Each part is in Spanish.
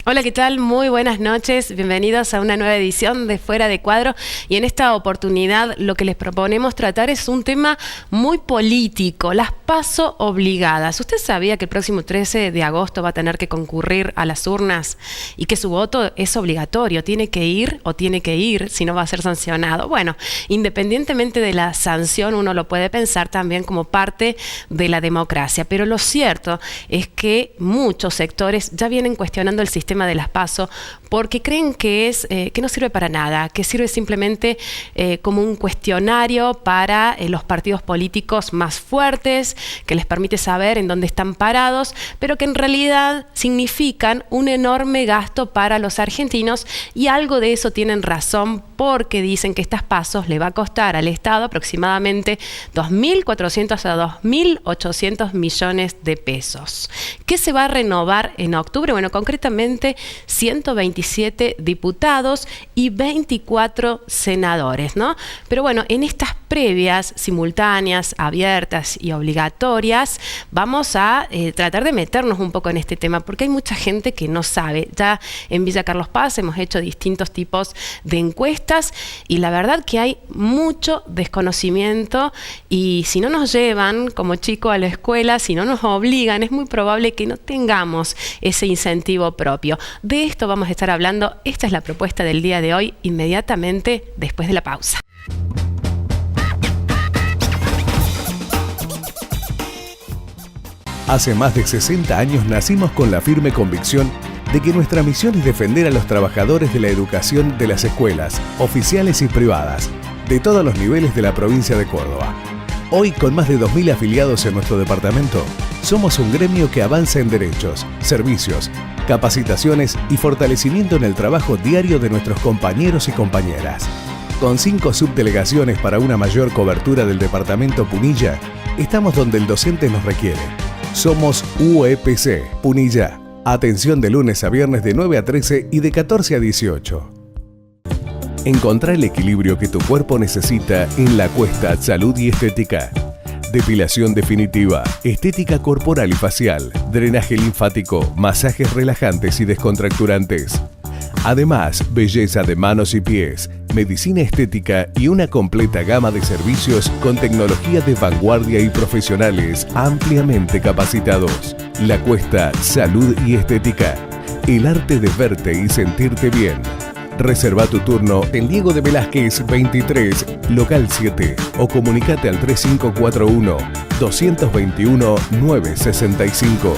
Hola, ¿qué tal? Muy buenas noches. Bienvenidos a una nueva edición de Fuera de Cuadro. Y en esta oportunidad lo que les proponemos tratar es un tema muy político, las PASO obligadas. ¿Usted sabía que el próximo 13 de agosto va a tener que concurrir a las urnas y que su voto es obligatorio? ¿Tiene que ir o tiene que ir si no va a ser sancionado? Bueno, independientemente de la sanción, uno lo puede pensar también como parte de la democracia. Pero lo cierto es que muchos sectores ya vienen cuestionando el sistema de las PASO porque creen que no sirve para nada, que sirve simplemente como un cuestionario para los partidos políticos más fuertes, que les permite saber en dónde están parados, pero que en realidad significan un enorme gasto para los argentinos, y algo de eso tienen razón, porque dicen que estas PASOs le va a costar al Estado aproximadamente 2.400 a 2.800 millones de pesos. ¿Qué se va a renovar en octubre? Bueno, concretamente 127 diputados y 24 senadores, ¿no? Pero bueno, en estas previas, simultáneas, abiertas y obligatorias, vamos a tratar de meternos un poco en este tema, porque hay mucha gente que no sabe. Ya en Villa Carlos Paz hemos hecho distintos tipos de encuestas y la verdad que hay mucho desconocimiento, y si no nos llevan como chico a la escuela, si no nos obligan, es muy probable que no tengamos ese incentivo propio. De esto vamos a estar hablando. Esta es la propuesta del día de hoy, inmediatamente después de la pausa. Hace más de 60 años nacimos con la firme convicción de que nuestra misión es defender a los trabajadores de la educación de las escuelas, oficiales y privadas, de todos los niveles de la provincia de Córdoba. Hoy, con más de 2.000 afiliados en nuestro departamento, somos un gremio que avanza en derechos, servicios, capacitaciones y fortalecimiento en el trabajo diario de nuestros compañeros y compañeras. Con 5 subdelegaciones para una mayor cobertura del departamento Punilla, estamos donde el docente nos requiere. Somos UEPC, Punilla. Atención de lunes a viernes de 9 a 13 y de 14 a 18. Encontrá el equilibrio que tu cuerpo necesita en La Cuesta Salud y Estética. Depilación definitiva, estética corporal y facial, drenaje linfático, masajes relajantes y descontracturantes. Además, belleza de manos y pies, medicina estética y una completa gama de servicios con tecnología de vanguardia y profesionales ampliamente capacitados. La Cuesta Salud y Estética. El arte de verte y sentirte bien. Reserva tu turno en Diego de Velázquez 23, local 7, o comunicate al 3541 221 965.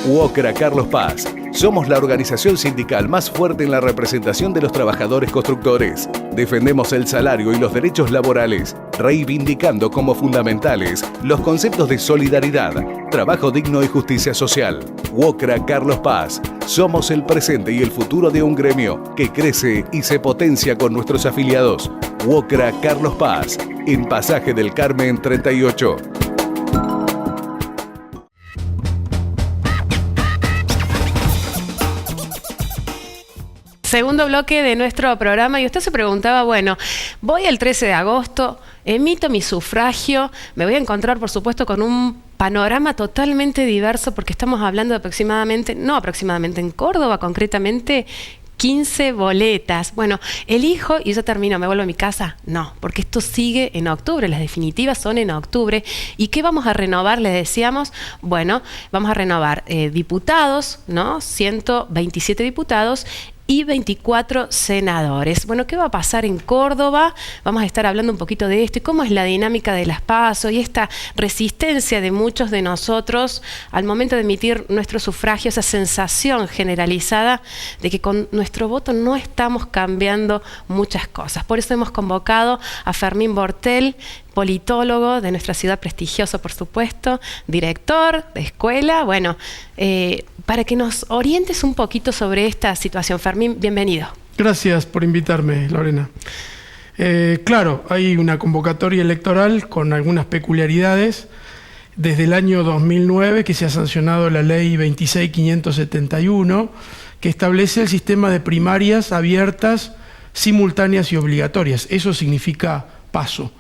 UOCRA Carlos Paz. Somos la organización sindical más fuerte en la representación de los trabajadores constructores. Defendemos el salario y los derechos laborales, reivindicando como fundamentales los conceptos de solidaridad, trabajo digno y justicia social. UOCRA Carlos Paz. Somos el presente y el futuro de un gremio que crece y se potencia con nuestros afiliados. UOCRA Carlos Paz, en Pasaje del Carmen 38. Segundo bloque de nuestro programa, y usted se preguntaba, bueno, voy el 13 de agosto, emito mi sufragio, me voy a encontrar por supuesto con un panorama totalmente diverso, porque estamos hablando de en Córdoba concretamente, 15 boletas. Bueno, elijo y yo termino, ¿me vuelvo a mi casa? No, porque esto sigue en octubre, las definitivas son en octubre. ¿Y qué vamos a renovar? Les decíamos, bueno, vamos a renovar diputados, ¿no? 127 diputados y 24 senadores. Bueno, ¿qué va a pasar en Córdoba? Vamos a estar hablando un poquito de esto y cómo es la dinámica de las PASO y esta resistencia de muchos de nosotros al momento de emitir nuestro sufragio, esa sensación generalizada de que con nuestro voto no estamos cambiando muchas cosas. Por eso hemos convocado a Fermín Bortel, politólogo de nuestra ciudad, prestigioso por supuesto, director de escuela, bueno, para que nos orientes un poquito sobre esta situación. Fermín, bienvenido. Gracias por invitarme, Lorena. Claro, hay una convocatoria electoral con algunas peculiaridades. Desde el año 2009 que se ha sancionado la ley 26.571, que establece el sistema de primarias abiertas, simultáneas y obligatorias. Eso significa PASO.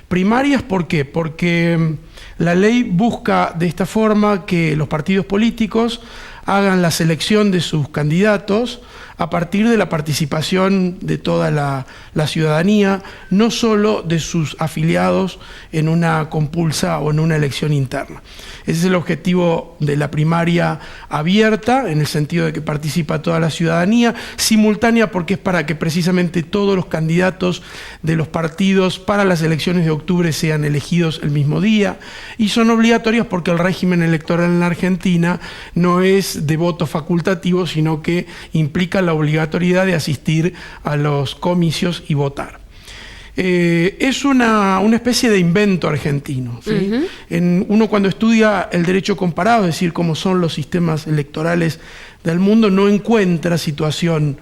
Primarias, ¿por qué? Porque la ley busca de esta forma que los partidos políticos hagan la selección de sus candidatos a partir de la participación de toda la ciudadanía, no solo de sus afiliados en una compulsa o en una elección interna. Ese es el objetivo de la primaria abierta, en el sentido de que participa toda la ciudadanía, simultánea porque es para que precisamente todos los candidatos de los partidos para las elecciones de octubre sean elegidos el mismo día, y son obligatorias porque el régimen electoral en la Argentina no es de voto facultativo, sino que implica la obligatoriedad de asistir a los comicios y votar. Es una especie de invento argentino, ¿sí? Uno cuando estudia el derecho comparado, es decir, cómo son los sistemas electorales del mundo, no encuentra situación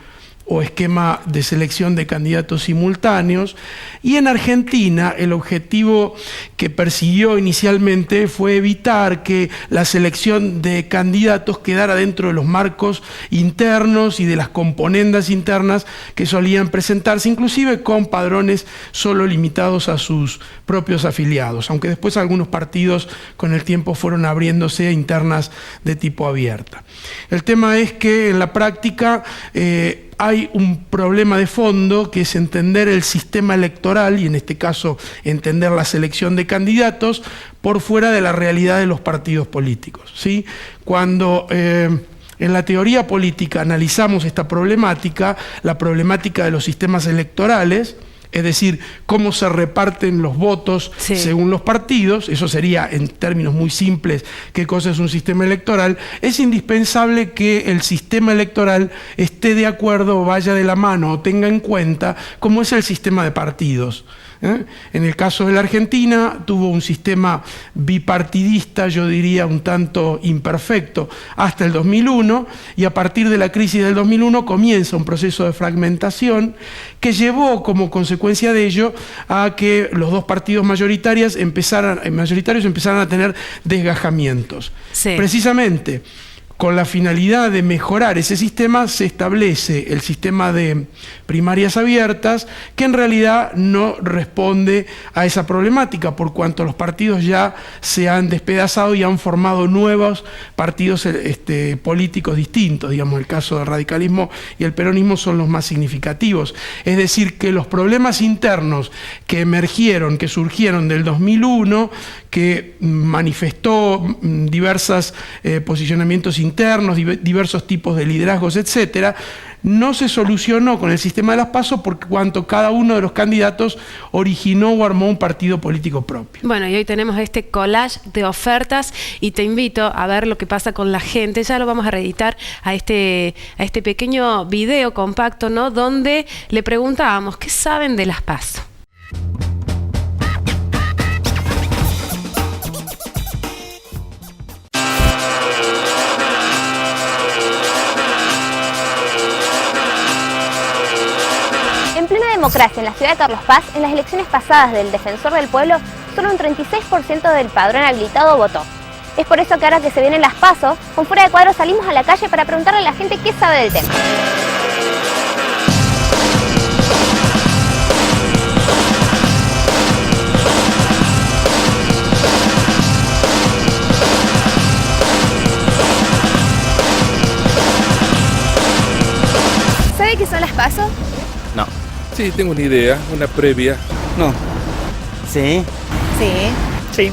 o esquema de selección de candidatos simultáneos. Y en Argentina el objetivo que persiguió inicialmente fue evitar que la selección de candidatos quedara dentro de los marcos internos y de las componendas internas que solían presentarse, inclusive con padrones solo limitados a sus propios afiliados, aunque después algunos partidos con el tiempo fueron abriéndose a internas de tipo abierta. El tema es que en la práctica hay un problema de fondo que es entender el sistema electoral y en este caso entender la selección de candidatos por fuera de la realidad de los partidos políticos, ¿sí? Cuando en la teoría política analizamos esta problemática, la problemática de los sistemas electorales, es decir, cómo se reparten los votos según los partidos, eso sería en términos muy simples qué cosa es un sistema electoral, es indispensable que el sistema electoral esté de acuerdo o vaya de la mano o tenga en cuenta cómo es el sistema de partidos. En el caso de la Argentina tuvo un sistema bipartidista, yo diría un tanto imperfecto, hasta el 2001, y a partir de la crisis del 2001 comienza un proceso de fragmentación que llevó como consecuencia de ello a que los dos partidos mayoritarios empezaran a tener desgajamientos. Sí. Precisamente con la finalidad de mejorar ese sistema se establece el sistema de primarias abiertas, que en realidad no responde a esa problemática, por cuanto los partidos ya se han despedazado y han formado nuevos partidos políticos distintos. Digamos, el caso del radicalismo y el peronismo son los más significativos. Es decir, que los problemas internos que emergieron, que surgieron del 2001, que manifestó diversos posicionamientos internos, diversos tipos de liderazgos, etcétera, no se solucionó con el sistema de las PASO por cuanto cada uno de los candidatos originó o armó un partido político propio. Bueno, y hoy tenemos este collage de ofertas y te invito a ver lo que pasa con la gente. Ya lo vamos a reeditar a este pequeño video compacto, ¿no? Donde le preguntábamos, ¿qué saben de las PASO? Democracia en la ciudad de Carlos Paz, en las elecciones pasadas del Defensor del Pueblo, solo un 36% del padrón habilitado votó. Es por eso que ahora que se vienen las PASO, con Fuera de Cuadro salimos a la calle para preguntarle a la gente qué sabe del tema. PASO? No. Sí, tengo una idea, una previa. No. Sí. Sí. Sí.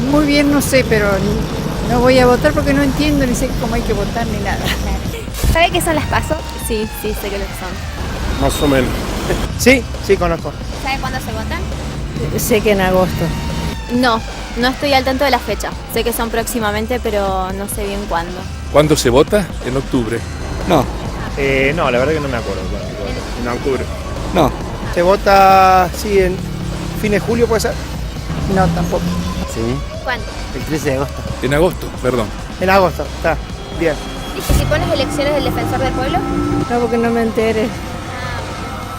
Muy bien, no sé, pero no voy a votar porque no entiendo ni sé cómo hay que votar ni nada. ¿Sabe qué son las PASO? Sí, sé que lo que son. Más o menos. Sí, sí, conozco. ¿Sabe cuándo se votan? Sé que en agosto. No estoy al tanto de la fecha. Sé que son próximamente, pero no sé bien cuándo. ¿Cuándo se vota? En octubre. No. No, la verdad que no me acuerdo. En octubre. No. Se vota, sí, en fines de julio, ¿puede ser? No, tampoco. Sí. ¿Cuándo? El 13 de agosto. En agosto, perdón. En agosto, está. Bien. ¿Participó en las elecciones del Defensor del Pueblo? No, porque no me enteré.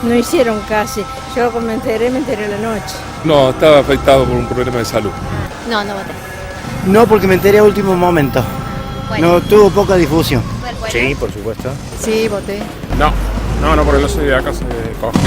No hicieron casi. Yo cuando me enteré la noche. No, estaba afectado por un problema de salud. No voté. No, porque me enteré a último momento. Bueno. No tuvo poca difusión. ¿Del pueblo? Sí, por supuesto. Sí, voté. No, porque no soy de acá, soy de Cosquín.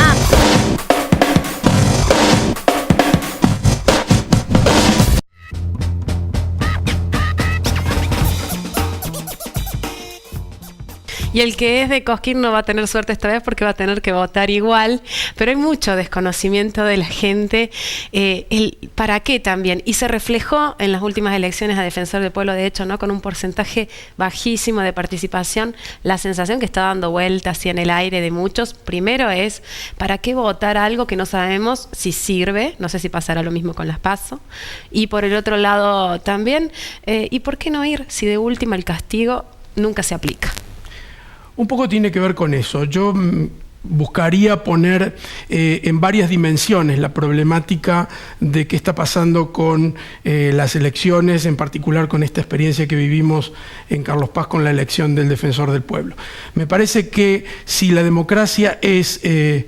Y el que es de Cosquín no va a tener suerte esta vez porque va a tener que votar igual, pero hay mucho desconocimiento de la gente, el para qué también, y se reflejó en las últimas elecciones a Defensor del Pueblo, de hecho, ¿no? Con un porcentaje bajísimo de participación. La sensación que está dando vueltas así en el aire de muchos, primero es, ¿para qué votar algo que no sabemos si sirve? No sé si pasará lo mismo con las PASO. Y por el otro lado también, ¿y por qué no ir si de última el castigo nunca se aplica? Un poco tiene que ver con eso. Yo buscaría poner en varias dimensiones la problemática de qué está pasando con las elecciones, en particular con esta experiencia que vivimos en Carlos Paz con la elección del Defensor del Pueblo. Me parece que si la democracia es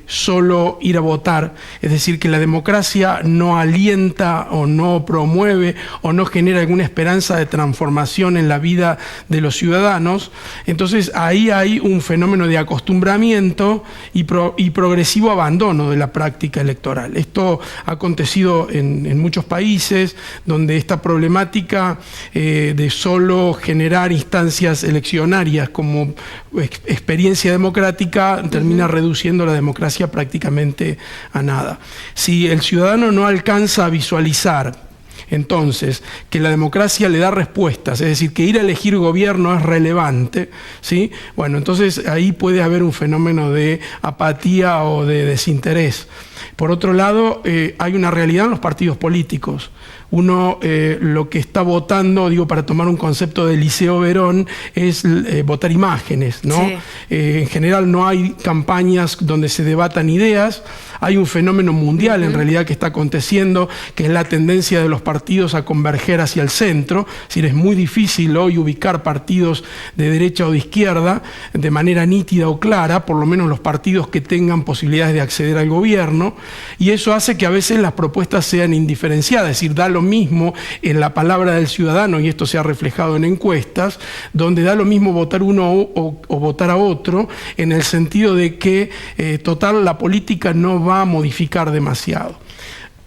solo ir a votar, es decir, que la democracia no alienta o no promueve o no genera alguna esperanza de transformación en la vida de los ciudadanos, entonces ahí hay un fenómeno de acostumbramiento y progresivo abandono de la práctica electoral. Esto ha acontecido en muchos países donde esta problemática de solo generar instancias eleccionarias como experiencia democrática termina reduciendo la democracia prácticamente a nada. Si el ciudadano no alcanza a visualizar entonces que la democracia le da respuestas, es decir, que ir a elegir gobierno es relevante, ¿sí? Bueno, entonces ahí puede haber un fenómeno de apatía o de desinterés. Por otro lado, hay una realidad en los partidos políticos. Uno lo que está votando, digo, para tomar un concepto de Liceo Verón, es votar imágenes, ¿no? Sí. En general no hay campañas donde se debatan ideas. Hay un fenómeno mundial en realidad que está aconteciendo, que es la tendencia de los partidos a converger hacia el centro. Es decir, es muy difícil hoy ubicar partidos de derecha o de izquierda de manera nítida o clara, por lo menos los partidos que tengan posibilidades de acceder al gobierno, y eso hace que a veces las propuestas sean indiferenciadas, es decir, da lo mismo en la palabra del ciudadano, y esto se ha reflejado en encuestas, donde da lo mismo votar uno o votar a otro, en el sentido de que, total, la política no va a modificar demasiado.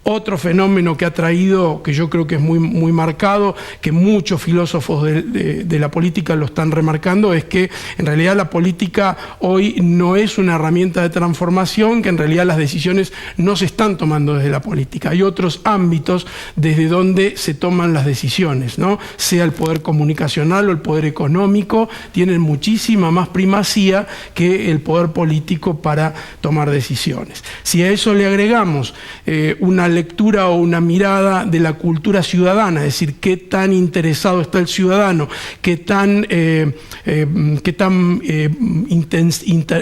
Otro fenómeno que ha traído, que yo creo que es muy marcado, que muchos filósofos de la política lo están remarcando, es que en realidad la política hoy no es una herramienta de transformación, que en realidad las decisiones no se están tomando desde la política. Hay otros ámbitos desde donde se toman las decisiones, ¿no? Sea el poder comunicacional o el poder económico, tienen muchísima más primacía que el poder político para tomar decisiones. Si a eso le agregamos una lectura o una mirada de la cultura ciudadana, es decir, qué tan interesado está el ciudadano, qué tan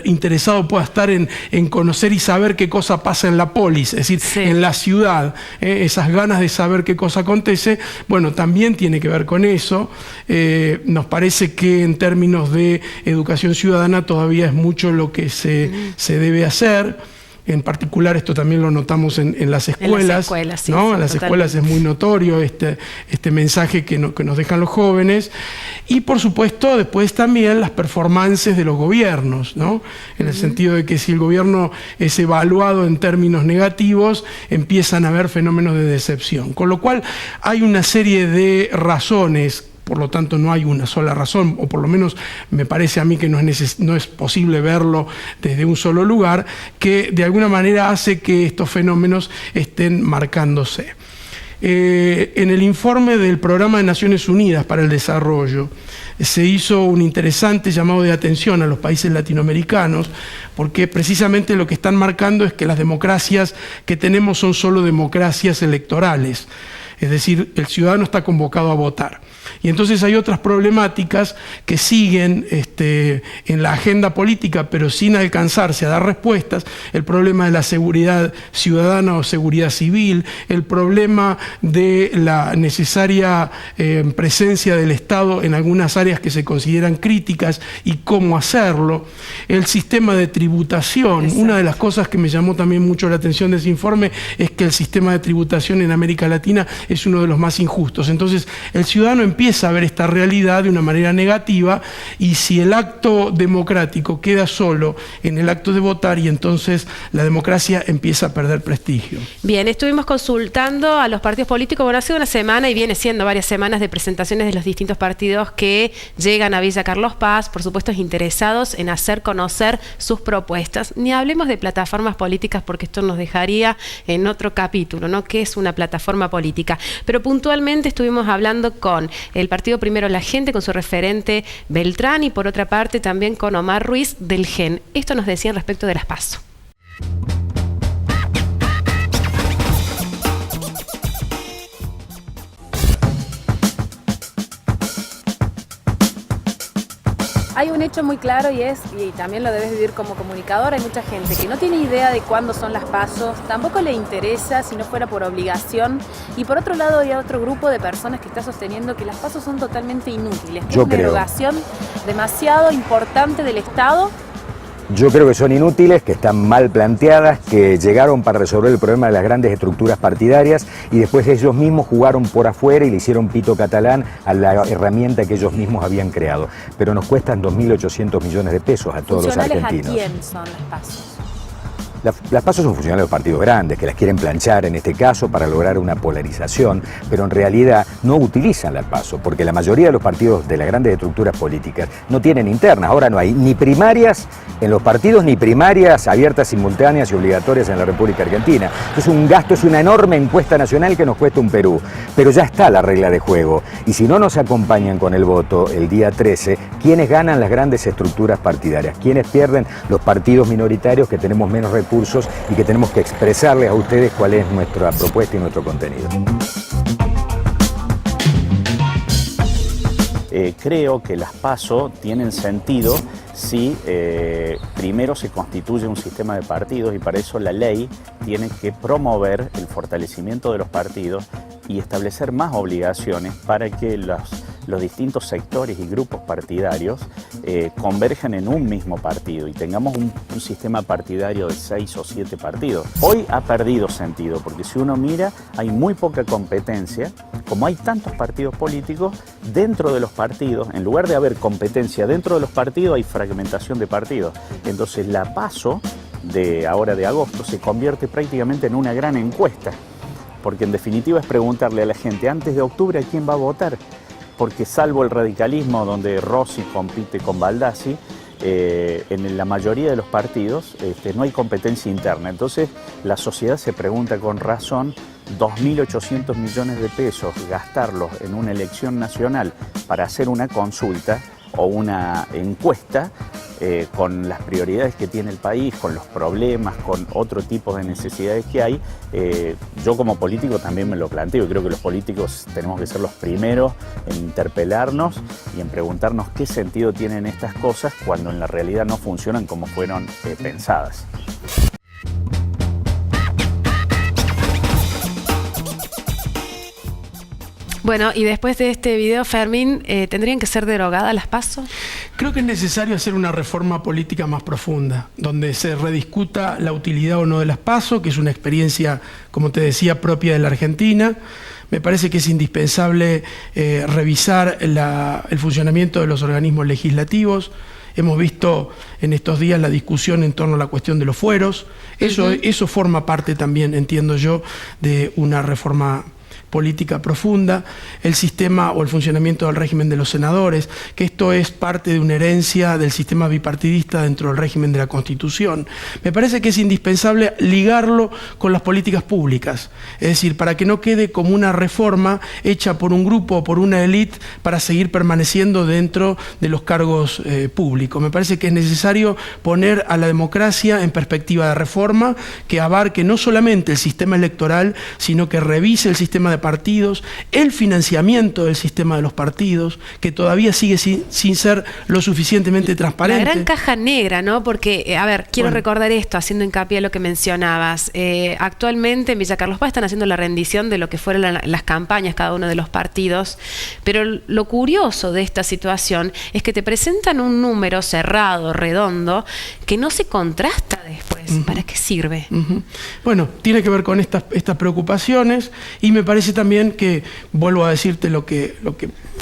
interesado pueda estar en conocer y saber qué cosa pasa en la polis, es decir, sí, en la ciudad, esas ganas de saber qué cosa acontece, bueno, también tiene que ver con eso. Nos parece que en términos de educación ciudadana todavía es mucho lo que se debe hacer. En particular, esto también lo notamos en las escuelas. En las escuelas, sí, ¿no? En las escuelas es muy notorio este mensaje que nos dejan los jóvenes. Y, por supuesto, después también las performances de los gobiernos, ¿no? En el sentido de que si el gobierno es evaluado en términos negativos, empiezan a haber fenómenos de decepción. Con lo cual, hay una serie de razones por lo tanto no hay una sola razón, o por lo menos me parece a mí que no es posible verlo desde un solo lugar, que de alguna manera hace que estos fenómenos estén marcándose. En el informe del Programa de Naciones Unidas para el Desarrollo se hizo un interesante llamado de atención a los países latinoamericanos, porque precisamente lo que están marcando es que las democracias que tenemos son solo democracias electorales, es decir, el ciudadano está convocado a votar. Y entonces hay otras problemáticas que siguen en la agenda política, pero sin alcanzarse a dar respuestas: el problema de la seguridad ciudadana o seguridad civil, el problema de la necesaria presencia del Estado en algunas áreas que se consideran críticas y cómo hacerlo, el sistema de tributación. Exacto. Una de las cosas que me llamó también mucho la atención de ese informe es que el sistema de tributación en América Latina es uno de los más injustos. Entonces, el ciudadano empieza a ver esta realidad de una manera negativa, y si el acto democrático queda solo en el acto de votar, y entonces la democracia empieza a perder prestigio. Bien, estuvimos consultando a los partidos políticos. Bueno, ha sido una semana y viene siendo varias semanas de presentaciones de los distintos partidos que llegan a Villa Carlos Paz, por supuesto interesados en hacer conocer sus propuestas. Ni hablemos de plataformas políticas, porque esto nos dejaría en otro capítulo, ¿no? ¿Qué es una plataforma política? Pero puntualmente estuvimos hablando con el partido Primero la Gente, con su referente Beltrán, y por otra parte también con Omar Ruiz del GEN. Esto nos decían respecto de las PASO. Hay un hecho muy claro y también lo debes vivir como comunicador: hay mucha gente que no tiene idea de cuándo son las PASO, tampoco le interesa si no fuera por obligación, y por otro lado hay otro grupo de personas que está sosteniendo que las PASO son totalmente inútiles, que es una erogación demasiado importante del Estado. Yo creo que son inútiles, que están mal planteadas, que llegaron para resolver el problema de las grandes estructuras partidarias y después ellos mismos jugaron por afuera y le hicieron pito catalán a la herramienta que ellos mismos habían creado. Pero nos cuestan 2.800 millones de pesos a todos los argentinos. ¿A quién son las PASO? Las PASO son funcionarios de los partidos grandes, que las quieren planchar en este caso para lograr una polarización, pero en realidad no utilizan las PASO, porque la mayoría de los partidos de las grandes estructuras políticas no tienen internas. Ahora no hay ni primarias en los partidos, ni primarias abiertas, simultáneas y obligatorias en la República Argentina. Es un gasto, es una enorme encuesta nacional que nos cuesta un Perú, pero ya está la regla de juego. Y si no nos acompañan con el voto el día 13, ¿quiénes ganan las grandes estructuras partidarias? ¿Quiénes pierden los partidos minoritarios que tenemos menos recursos y que tenemos que expresarles a ustedes cuál es nuestra propuesta y nuestro contenido? Creo que las PASO tienen sentido si primero se constituye un sistema de partidos, y para eso la ley tiene que promover el fortalecimiento de los partidos y establecer más obligaciones para que los distintos sectores y grupos partidarios converjan en un mismo partido y tengamos un sistema partidario de 6 o 7 partidos. Hoy ha perdido sentido, porque si uno mira, hay muy poca competencia. Como hay tantos partidos políticos, dentro de los partidos, en lugar de haber competencia dentro de los partidos, hay fragmentación de partidos. Entonces la PASO de ahora de agosto se convierte prácticamente en una gran encuesta, porque en definitiva es preguntarle a la gente antes de octubre a quién va a votar, porque salvo el radicalismo donde Rossi compite con Baldassi, en la mayoría de los partidos no hay competencia interna. Entonces la sociedad se pregunta con razón: 2.800 millones de pesos, gastarlos en una elección nacional para hacer una consulta o una encuesta con las prioridades que tiene el país, con los problemas, con otro tipo de necesidades que hay. Yo como político también me lo planteo, y creo que los políticos tenemos que ser los primeros en interpelarnos y en preguntarnos qué sentido tienen estas cosas cuando en la realidad no funcionan como fueron pensadas. Bueno, y después de este video, Fermín, ¿tendrían que ser derogadas las PASO? Creo que es necesario hacer una reforma política más profunda, donde se rediscuta la utilidad o no de las PASO, que es una experiencia, como te decía, propia de la Argentina. Me parece que es indispensable revisar el funcionamiento de los organismos legislativos. Hemos visto en estos días la discusión en torno a la cuestión de los fueros. Eso forma parte también, entiendo yo, de una reforma política profunda, el sistema o el funcionamiento del régimen de los senadores, que esto es parte de una herencia del sistema bipartidista dentro del régimen de la Constitución. Me parece que es indispensable ligarlo con las políticas públicas, es decir, para que no quede como una reforma hecha por un grupo o por una élite para seguir permaneciendo dentro de los cargos públicos. Me parece que es necesario poner a la democracia en perspectiva de reforma que abarque no solamente el sistema electoral, sino que revise el sistema de partidos, el financiamiento del sistema de los partidos, que todavía sigue sin ser lo suficientemente transparente. La gran caja negra, ¿no? Porque, a ver, quiero recordar esto, haciendo hincapié en lo que mencionabas. Actualmente en Villa Carlos Paz están haciendo la rendición de lo que fueron las campañas cada uno de los partidos, pero lo curioso de esta situación es que te presentan un número cerrado, redondo, que no se contrasta después. ¿Para qué sirve? Bueno, tiene que ver con estas preocupaciones, y me parece también que, vuelvo a decirte lo que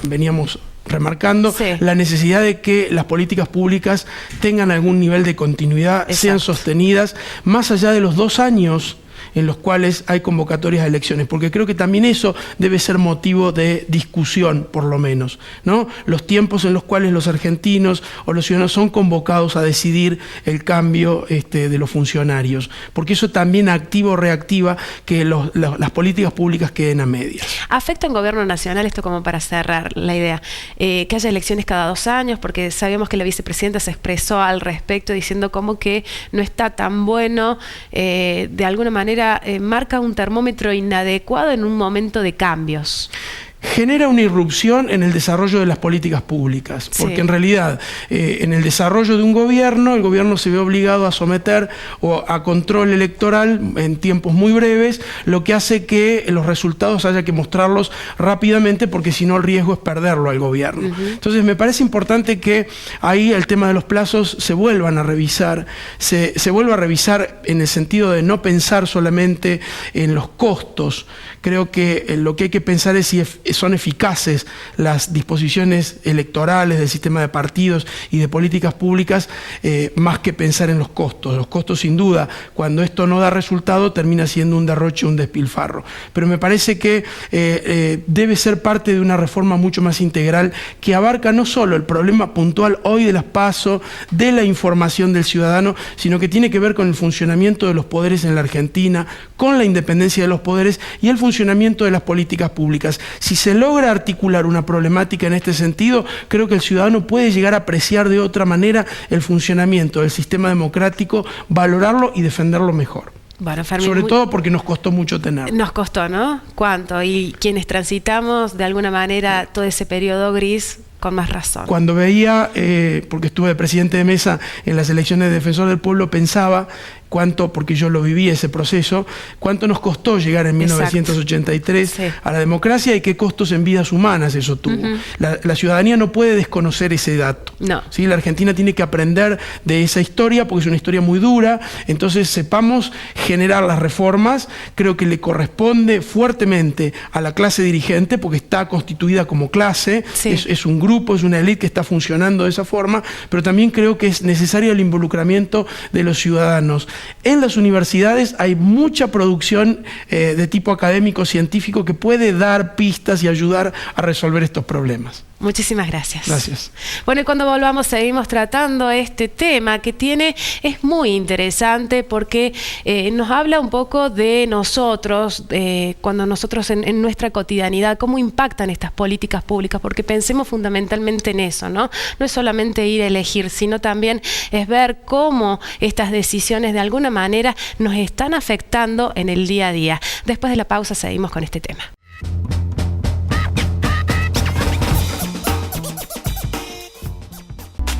veníamos remarcando, la necesidad de que las políticas públicas tengan algún nivel de continuidad, sean sostenidas, más allá de los 2 años en los cuales hay convocatorias a elecciones, porque creo que también eso debe ser motivo de discusión, por lo menos, ¿no? Los tiempos en los cuales los argentinos o los ciudadanos son convocados a decidir el cambio de los funcionarios, porque eso también activa o reactiva que las políticas públicas queden a medias. ¿Afecta en gobierno nacional, esto como para cerrar la idea, que haya elecciones cada 2 años? Porque sabemos que la vicepresidenta se expresó al respecto diciendo como que no está tan bueno, de alguna manera marca un termómetro inadecuado en un momento de cambios. Genera una irrupción en el desarrollo de las políticas públicas, porque en realidad en el desarrollo de un gobierno, el gobierno se ve obligado a someter a control electoral en tiempos muy breves, lo que hace que los resultados haya que mostrarlos rápidamente, porque si no el riesgo es perderlo al gobierno. Entonces me parece importante que ahí el tema de los plazos se vuelvan a revisar, se vuelva a revisar en el sentido de no pensar solamente en los costos. Creo que lo que hay que pensar es si son eficaces las disposiciones electorales del sistema de partidos y de políticas públicas, más que pensar en los costos. Los costos, sin duda, cuando esto no da resultado, termina siendo un derroche, un despilfarro. Pero me parece que debe ser parte de una reforma mucho más integral que abarca no solo el problema puntual hoy de las PASO, de la información del ciudadano, sino que tiene que ver con el funcionamiento de los poderes en la Argentina, con la independencia de los poderes y el funcionamiento de las políticas públicas. Si se logra articular una problemática en este sentido, creo que el ciudadano puede llegar a apreciar de otra manera el funcionamiento del sistema democrático, valorarlo y defenderlo mejor. Bueno, Fermín, sobre todo porque nos costó mucho tenerlo. Nos costó, ¿no? ¿Cuánto? Y quienes transitamos de alguna manera todo ese periodo gris, con más razón. Cuando veía, porque estuve de presidente de mesa en las elecciones de Defensor del Pueblo, pensaba cuánto, porque yo lo viví ese proceso, cuánto nos costó llegar en 1983 a la democracia y qué costos en vidas humanas eso tuvo. La ciudadanía no puede desconocer ese dato. ¿Sí? La Argentina tiene que aprender de esa historia, porque es una historia muy dura. Entonces sepamos generar las reformas. Creo que le corresponde fuertemente a la clase dirigente, porque está constituida como clase, es un grupo, es una élite que está funcionando de esa forma, pero también creo que es necesario el involucramiento de los ciudadanos. En las universidades hay mucha producción de tipo académico, científico, que puede dar pistas y ayudar a resolver estos problemas. Muchísimas gracias. Gracias. Bueno, y cuando volvamos seguimos tratando este tema que es muy interesante, porque nos habla un poco de nosotros, cuando nosotros en nuestra cotidianidad, cómo impactan estas políticas públicas, porque pensemos fundamentalmente en eso, ¿no? No es solamente ir a elegir, sino también es ver cómo estas decisiones de alguna manera nos están afectando en el día a día. Después de la pausa seguimos con este tema.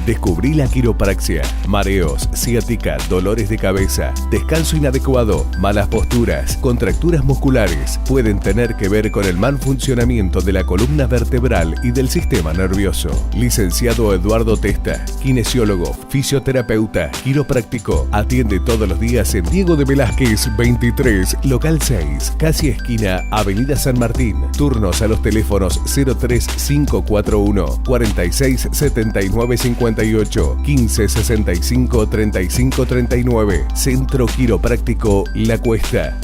Descubrí la quiropraxia, mareos, ciática, dolores de cabeza, descanso inadecuado, malas posturas, contracturas musculares. Pueden tener que ver con el mal funcionamiento de la columna vertebral y del sistema nervioso. Licenciado Eduardo Testa, kinesiólogo, fisioterapeuta, quiropráctico. Atiende todos los días en Diego de Velázquez 23, local 6, casi esquina Avenida San Martín. Turnos a los teléfonos 03541 46 79 58 15 65 35 39. Centro Quiropráctico La Cuesta.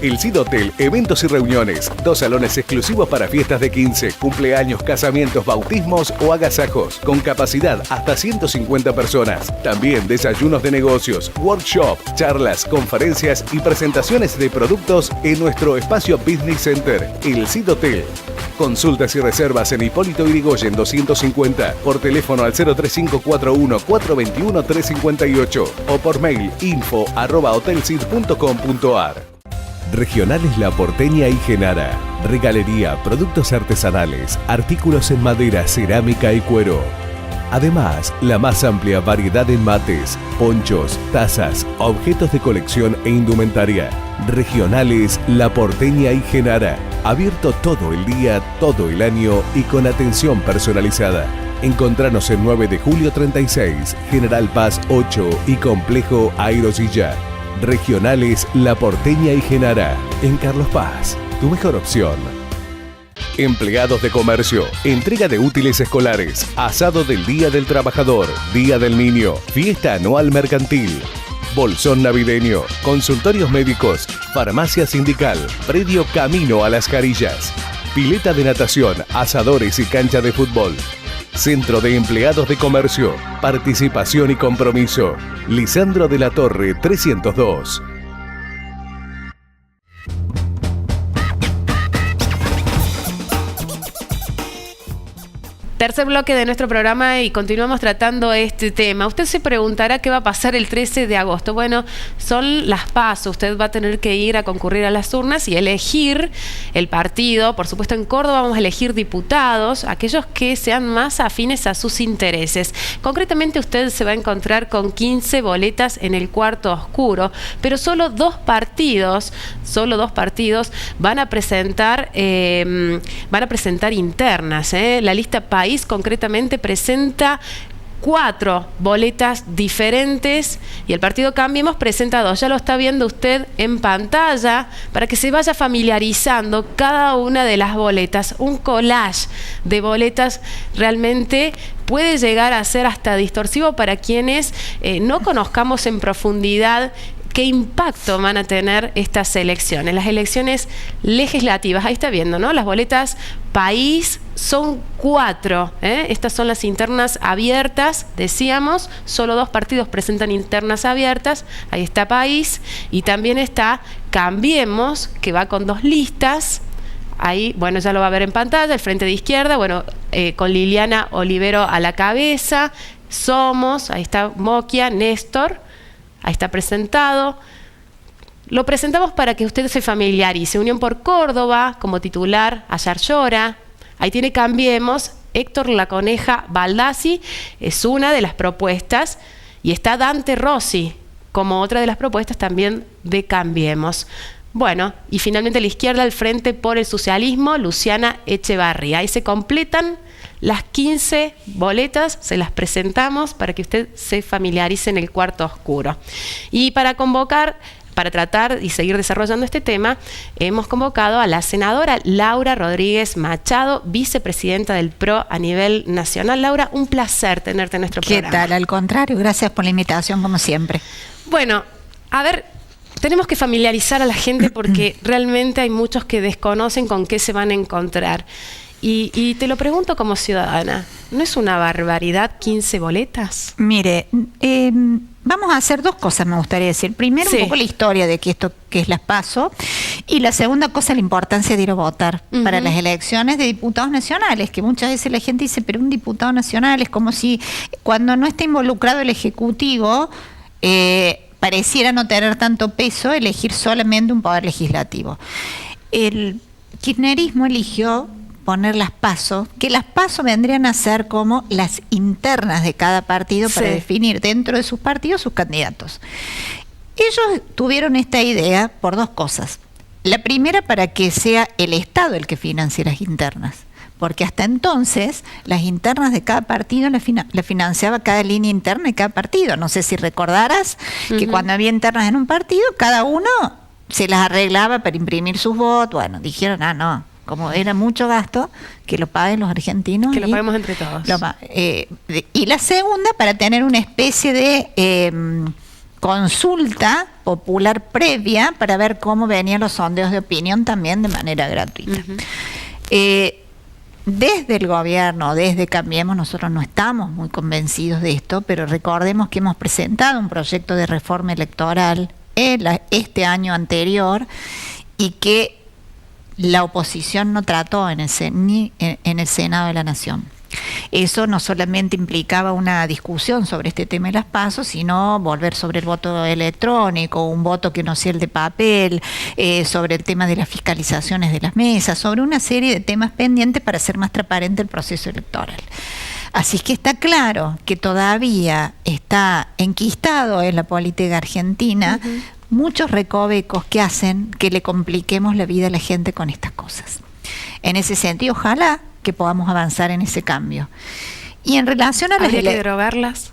El Cid Hotel, eventos y reuniones. 2 salones exclusivos para fiestas de 15, cumpleaños, casamientos, bautismos o agasajos. Con capacidad hasta 150 personas. También desayunos de negocios, workshop, charlas, conferencias y presentaciones de productos en nuestro espacio Business Center, El Cid Hotel. Consultas y reservas en Hipólito Yrigoyen 250, por teléfono al 03541 421 358 o por mail info@hotelcid.com.ar. Regionales La Porteña y Genara. Regalería, productos artesanales, artículos en madera, cerámica y cuero. Además, la más amplia variedad en mates, ponchos, tazas, objetos de colección e indumentaria. Regionales La Porteña y Genara. Abierto todo el día, todo el año y con atención personalizada. Encontranos en 9 de julio 36, General Paz 8 y Complejo Aerosilla. Regionales La Porteña y Genara. En Carlos Paz, tu mejor opción. Empleados de comercio, entrega de útiles escolares, asado del Día del Trabajador, Día del Niño, fiesta anual mercantil, bolsón navideño, consultorios médicos, farmacia sindical, predio Camino a las Carillas, pileta de natación, asadores y cancha de fútbol. Centro de Empleados de Comercio, Participación y Compromiso. Lisandro de la Torre 302. Tercer bloque de nuestro programa y continuamos tratando este tema. Usted se preguntará qué va a pasar el 13 de agosto. Bueno, son las PASO. Usted va a tener que ir a concurrir a las urnas y elegir el partido. Por supuesto, en Córdoba vamos a elegir diputados, aquellos que sean más afines a sus intereses. Concretamente, usted se va a encontrar con 15 boletas en el cuarto oscuro, pero solo dos partidos van a presentar internas. La lista País concretamente presenta 4 boletas diferentes y el partido Cambiemos presenta 2. Ya lo está viendo usted en pantalla para que se vaya familiarizando cada una de las boletas. Un collage de boletas realmente puede llegar a ser hasta distorsivo para quienes no conozcamos en profundidad qué impacto van a tener estas elecciones, las elecciones legislativas. Ahí está viendo, ¿no? Las boletas País son 4. Estas son las internas abiertas, decíamos. Solo 2 partidos presentan internas abiertas. Ahí está País. Y también está Cambiemos, que va con 2 listas. Ahí, bueno, ya lo va a ver en pantalla, el Frente de Izquierda, bueno, con Liliana Olivero a la cabeza. Somos, ahí está Moquia, Néstor. Ahí está presentado. Lo presentamos para que usted se familiarice. Unión por Córdoba, como titular, Ayar Llora. Ahí tiene Cambiemos, Héctor La Coneja Baldassi, es una de las propuestas. Y está Dante Rossi, como otra de las propuestas también de Cambiemos. Bueno, y finalmente a la izquierda, el Frente por el Socialismo, Luciana Echevarría. Ahí se completan las 15 boletas, se las presentamos para que usted se familiarice en el cuarto oscuro. Y para convocar, para tratar y seguir desarrollando este tema, hemos convocado a la senadora Laura Rodríguez Machado, vicepresidenta del PRO a nivel nacional. Laura, un placer tenerte en nuestro programa. ¿Qué tal? Al contrario, gracias por la invitación, como siempre. Bueno, a ver, tenemos que familiarizar a la gente porque realmente hay muchos que desconocen con qué se van a encontrar. Y te lo pregunto como ciudadana, ¿no es una barbaridad 15 boletas? Mire, vamos a hacer 2 cosas, me gustaría decir. Primero, un poco la historia de que esto que es las PASO, y la segunda cosa, la importancia de ir a votar para las elecciones de diputados nacionales, que muchas veces la gente dice, pero un diputado nacional es como si cuando no está involucrado el Ejecutivo, pareciera no tener tanto peso elegir solamente un poder legislativo. El kirchnerismo eligió poner las PASO, que las PASO vendrían a ser como las internas de cada partido para definir dentro de sus partidos sus candidatos. Ellos tuvieron esta idea por 2 cosas. La primera, para que sea el Estado el que financie las internas, porque hasta entonces las internas de cada partido la financiaba cada línea interna de cada partido. No sé si recordarás que cuando había internas en un partido, cada uno se las arreglaba para imprimir sus votos. Bueno, dijeron, no, como era mucho gasto, que lo paguen los argentinos. Que lo paguemos entre todos. Y la segunda, para tener una especie de consulta popular previa para ver cómo venían los sondeos de opinión también de manera gratuita. Desde el gobierno, desde Cambiemos, nosotros no estamos muy convencidos de esto, pero recordemos que hemos presentado un proyecto de reforma electoral este año anterior y que la oposición no trató ni en el Senado de la Nación. Eso no solamente implicaba una discusión sobre este tema de las PASO, sino volver sobre el voto electrónico, un voto que no sea el de papel, sobre el tema de las fiscalizaciones de las mesas, sobre una serie de temas pendientes para hacer más transparente el proceso electoral. Así que está claro que todavía está enquistado en la política argentina muchos recovecos que hacen que le compliquemos la vida a la gente con estas cosas. En ese sentido, ojalá que podamos avanzar en ese cambio. Y en relación a las ¿habría que derogarlas?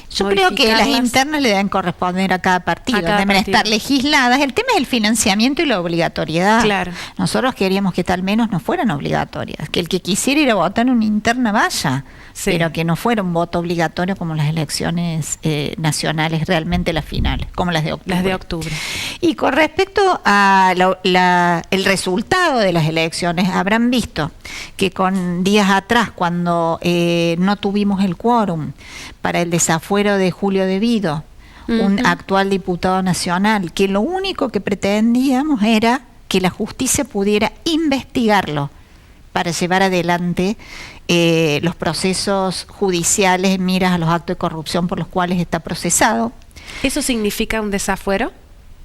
Yo creo que las internas le deben corresponder a cada partido, deben estar legisladas. El tema es el financiamiento y la obligatoriedad. Claro. Nosotros queríamos que tal menos no fueran obligatorias, que el que quisiera ir a votar en una interna vaya, pero que no fuera un voto obligatorio como las elecciones nacionales, realmente las finales, como las de octubre. Las de octubre. Y con respecto a el resultado de las elecciones, habrán visto que con días atrás, cuando no tuvimos el quórum para el desafuero de Julio De Vido, un actual diputado nacional, que lo único que pretendíamos era que la justicia pudiera investigarlo para llevar adelante los procesos judiciales en miras a los actos de corrupción por los cuales está procesado. ¿Eso significa un desafuero?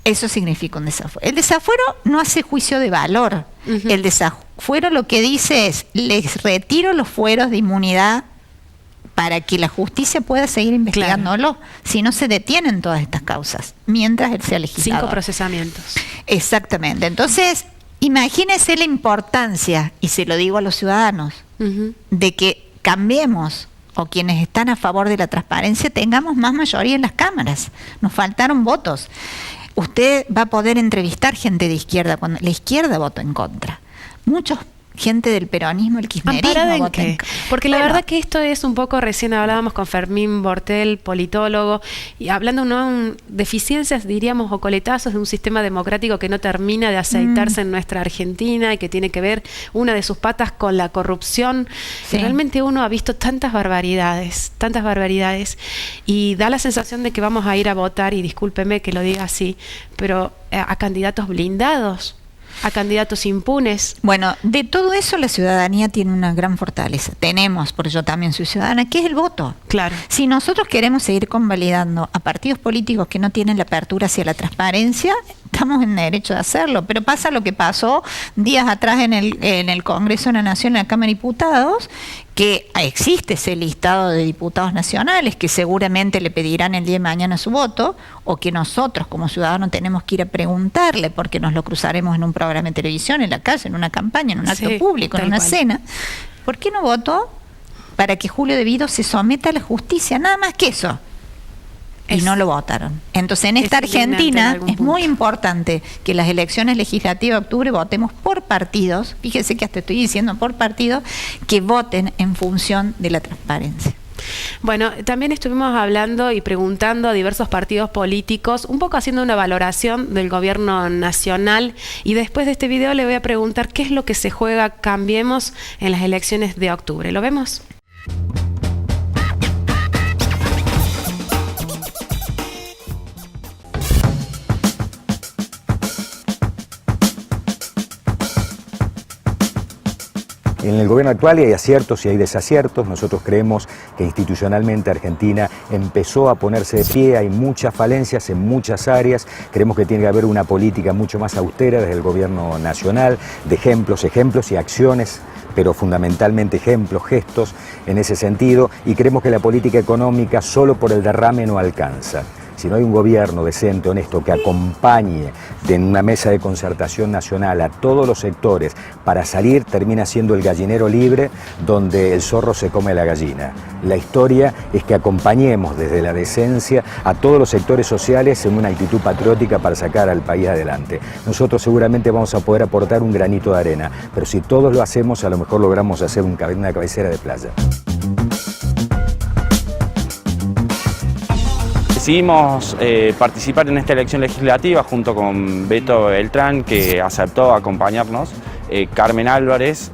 Eso significa un desafuero. El desafuero no hace juicio de valor. El desafuero lo que dice es, les retiro los fueros de inmunidad para que la justicia pueda seguir investigándolo, si no se detienen todas estas causas, mientras él sea legislador. 5 procesamientos. Exactamente. Entonces, imagínense la importancia, y se lo digo a los ciudadanos, de que Cambiemos, o quienes están a favor de la transparencia, tengamos más mayoría en las cámaras. Nos faltaron votos. Usted va a poder entrevistar gente de izquierda cuando la izquierda votó en contra. Muchos gente del peronismo, el kirchnerismo vota en contra. Porque la verdad que esto es un poco, recién hablábamos con Fermín Bortel, politólogo, y hablando de deficiencias, diríamos, o coletazos de un sistema democrático que no termina de aceitarse en nuestra Argentina y que tiene que ver una de sus patas con la corrupción. Sí. Realmente uno ha visto tantas barbaridades, y da la sensación de que vamos a ir a votar, y discúlpeme que lo diga así, pero a candidatos blindados, a candidatos impunes. Bueno, de todo eso la ciudadanía tiene una gran fortaleza. Tenemos, por eso también soy ciudadana, que es el voto. Claro. Si nosotros queremos seguir convalidando a partidos políticos que no tienen la apertura hacia la transparencia, estamos en derecho de hacerlo. Pero pasa lo que pasó días atrás en el Congreso de la Nación, en la Cámara de Diputados, que existe ese listado de diputados nacionales que seguramente le pedirán el día de mañana su voto, o que nosotros como ciudadanos tenemos que ir a preguntarle porque nos lo cruzaremos en un programa de televisión, en la calle, en una campaña, en un acto público, en una cena. ¿Por qué no votó? Para que Julio De Vido se someta a la justicia, nada más que eso. Y no lo votaron. Entonces, en esta Argentina es muy importante que las elecciones legislativas de octubre votemos por partidos, fíjese que hasta estoy diciendo por partidos, que voten en función de la transparencia. Bueno, también estuvimos hablando y preguntando a diversos partidos políticos, un poco haciendo una valoración del gobierno nacional, y después de este video le voy a preguntar qué es lo que se juega Cambiemos en las elecciones de octubre. ¿Lo vemos? En el gobierno actual hay aciertos y hay desaciertos. Nosotros creemos que institucionalmente Argentina empezó a ponerse de pie, hay muchas falencias en muchas áreas. Creemos que tiene que haber una política mucho más austera desde el gobierno nacional, de ejemplos y acciones, pero fundamentalmente ejemplos, gestos en ese sentido, y creemos que la política económica solo por el derrame no alcanza. Si no hay un gobierno decente, honesto, que acompañe en una mesa de concertación nacional a todos los sectores para salir, termina siendo el gallinero libre donde el zorro se come a la gallina. La historia es que acompañemos desde la decencia a todos los sectores sociales en una actitud patriótica para sacar al país adelante. Nosotros seguramente vamos a poder aportar un granito de arena, pero si todos lo hacemos, a lo mejor logramos hacer una cabecera de playa. Es Decidimos participar en esta elección legislativa junto con Beto Beltrán, que aceptó acompañarnos, Carmen Álvarez,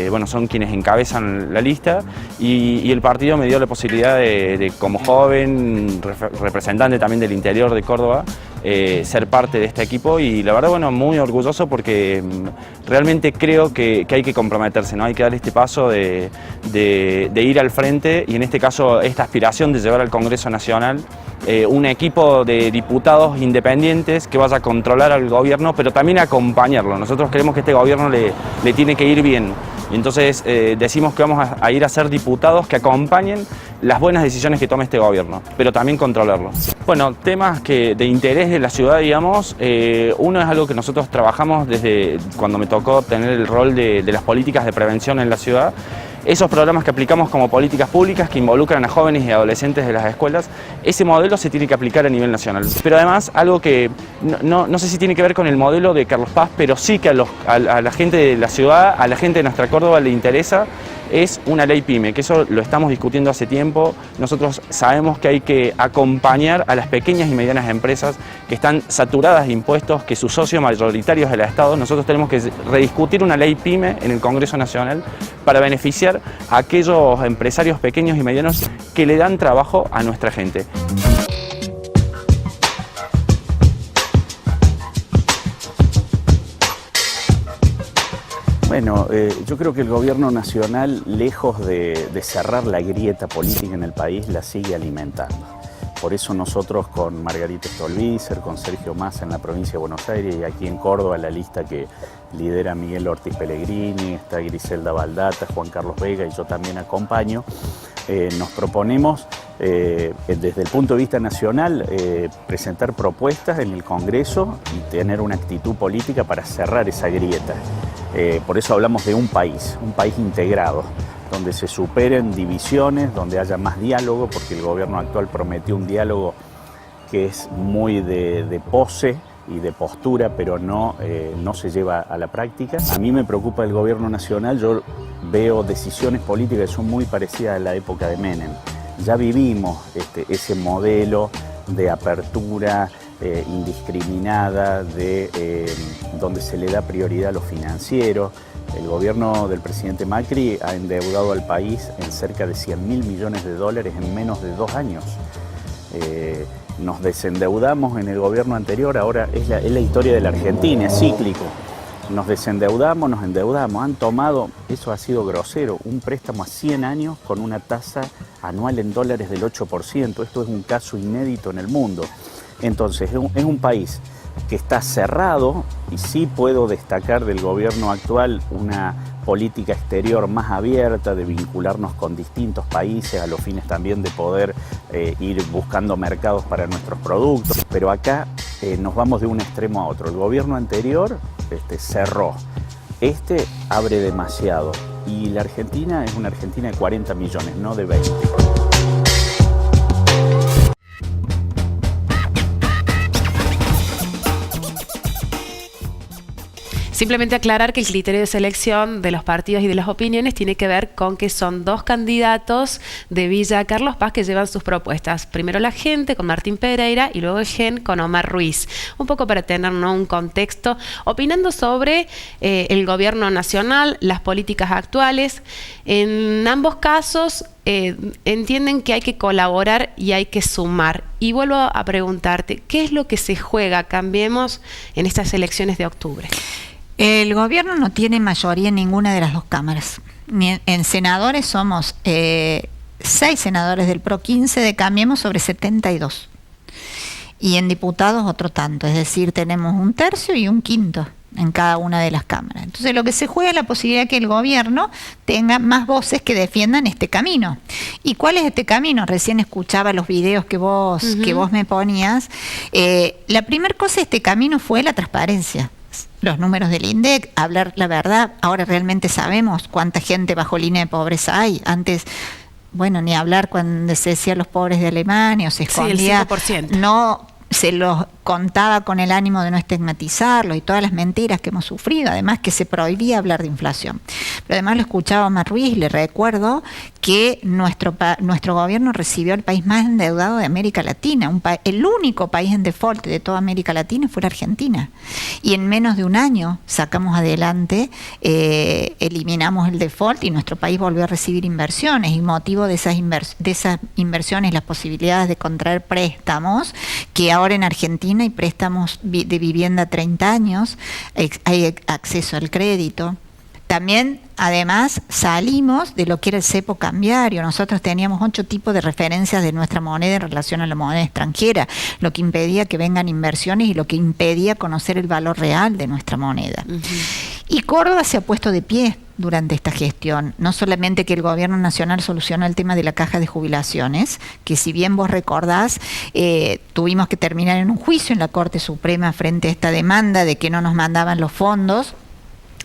bueno, son quienes encabezan la lista, y el partido me dio la posibilidad de como joven, representante también del interior de Córdoba, ser parte de este equipo, y la verdad, bueno, muy orgulloso porque realmente creo que hay que comprometerse, ¿no? Hay que dar este paso de ir al frente, y en este caso esta aspiración de llevar al Congreso Nacional un equipo de diputados independientes que vaya a controlar al gobierno, pero también a acompañarlo. Nosotros creemos que este gobierno le tiene que ir bien. Entonces decimos que vamos a ir a ser diputados que acompañen las buenas decisiones que tome este gobierno, pero también controlarlo. Bueno, temas de interés de la ciudad, digamos, uno es algo que nosotros trabajamos desde cuando me tocó tener el rol de las políticas de prevención en la ciudad. Esos programas que aplicamos como políticas públicas que involucran a jóvenes y adolescentes de las escuelas, ese modelo se tiene que aplicar a nivel nacional. Pero además, algo que no sé si tiene que ver con el modelo de Carlos Paz, pero sí que a la gente de la ciudad, a la gente de nuestra Córdoba le interesa, es una ley PYME, que eso lo estamos discutiendo hace tiempo. Nosotros sabemos que hay que acompañar a las pequeñas y medianas empresas que están saturadas de impuestos, que su socio mayoritario es el Estado. Nosotros tenemos que rediscutir una ley PYME en el Congreso Nacional para beneficiar a aquellos empresarios pequeños y medianos que le dan trabajo a nuestra gente. Bueno, yo creo que el gobierno nacional, lejos de cerrar la grieta política en el país, la sigue alimentando. Por eso nosotros con Margarita Stolbizer, con Sergio Massa en la provincia de Buenos Aires y aquí en Córdoba, la lista que lidera Miguel Ortiz Pellegrini, está Griselda Baldata, Juan Carlos Vega y yo también acompaño, nos proponemos desde el punto de vista nacional presentar propuestas en el Congreso y tener una actitud política para cerrar esa grieta. Por eso hablamos de un país integrado, donde se superen divisiones, donde haya más diálogo, porque el gobierno actual prometió un diálogo que es muy de pose y de postura, pero no se lleva a la práctica. A mí me preocupa el gobierno nacional, yo veo decisiones políticas que son muy parecidas a la época de Menem. Ya vivimos ese modelo de apertura indiscriminada, donde se le da prioridad a lo financiero. El gobierno del presidente Macri ha endeudado al país en cerca de 100.000 millones de dólares en menos de 2 años. Nos desendeudamos en el gobierno anterior, ahora es la historia de la Argentina, es cíclico. Nos desendeudamos, nos endeudamos, han tomado, eso ha sido grosero, un préstamo a 100 años con una tasa anual en dólares del 8%. Esto es un caso inédito en el mundo. Entonces, es un país que está cerrado, y sí puedo destacar del gobierno actual una política exterior más abierta, de vincularnos con distintos países a los fines también de poder ir buscando mercados para nuestros productos. Pero acá nos vamos de un extremo a otro. El gobierno anterior cerró, abre demasiado, y la Argentina es una Argentina de 40 millones, no de 20. Simplemente aclarar que el criterio de selección de los partidos y de las opiniones tiene que ver con que son 2 candidatos de Villa Carlos Paz que llevan sus propuestas. Primero la gente con Martín Pereira y luego el GEN con Omar Ruiz. Un poco para tener un contexto, opinando sobre el gobierno nacional, las políticas actuales. En ambos casos entienden que hay que colaborar y hay que sumar. Y vuelvo a preguntarte, ¿qué es lo que se juega, Cambiemos, en estas elecciones de octubre? El gobierno no tiene mayoría en ninguna de las 2 cámaras. En senadores somos 6 senadores del PRO, 15 de Cambiemos sobre 72. Y en diputados otro tanto, es decir, tenemos 1/3 y 1/5 en cada una de las cámaras. Entonces lo que se juega es la posibilidad de que el gobierno tenga más voces que defiendan este camino. ¿Y cuál es este camino? Recién escuchaba los videos que vos me ponías. La primera cosa de este camino fue la transparencia. Los números del INDEC, hablar la verdad. Ahora realmente sabemos cuánta gente bajo línea de pobreza hay. Antes, bueno, ni hablar cuando se decía los pobres de Alemania o se escondía. Sí, el 5%. No se los contaba con el ánimo de no estigmatizarlos y todas las mentiras que hemos sufrido. Además que se prohibía hablar de inflación. Pero además lo escuchaba a Omar Ruiz, le recuerdo que nuestro gobierno recibió al país más endeudado de América Latina. El único país en default de toda América Latina fue la Argentina. Y en menos de un año sacamos adelante, eliminamos el default y nuestro país volvió a recibir inversiones. Y motivo de esas inversiones, las posibilidades de contraer préstamos, que ahora en Argentina hay préstamos de vivienda a 30 años, hay acceso al crédito. También, además, salimos de lo que era el cepo cambiario. Nosotros teníamos 8 tipos de referencias de nuestra moneda en relación a la moneda extranjera, lo que impedía que vengan inversiones y lo que impedía conocer el valor real de nuestra moneda. Y Córdoba se ha puesto de pie durante esta gestión. No solamente que el gobierno nacional solucionó el tema de la caja de jubilaciones, que si bien vos recordás, tuvimos que terminar en un juicio en la Corte Suprema frente a esta demanda de que no nos mandaban los fondos,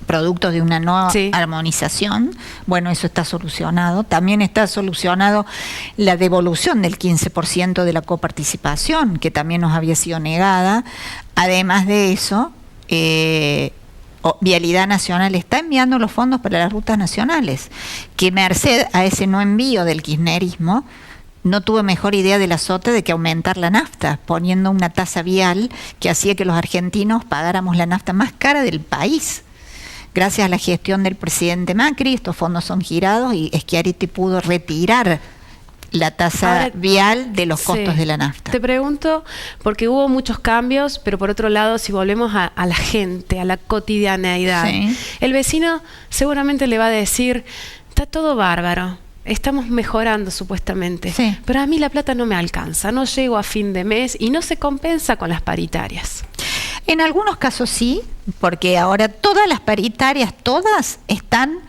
productos de una no armonización. Bueno, eso está solucionado. También está solucionado la devolución del 15% de la coparticipación, que también nos había sido negada. Además de eso, Vialidad Nacional está enviando los fondos para las rutas nacionales, que merced a ese no envío del kirchnerismo, no tuve mejor idea de la SOTE de que aumentar la nafta, poniendo una tasa vial que hacía que los argentinos pagáramos la nafta más cara del país. Gracias a la gestión del presidente Macri, estos fondos son girados y Schiaretti pudo retirar la tasa vial de los costos de la nafta. Te pregunto, porque hubo muchos cambios, pero por otro lado, si volvemos a la gente, a la cotidianeidad, el vecino seguramente le va a decir, está todo bárbaro, estamos mejorando supuestamente, pero a mí la plata no me alcanza, no llego a fin de mes y no se compensa con las paritarias. En algunos casos sí, porque ahora todas las paritarias, todas están,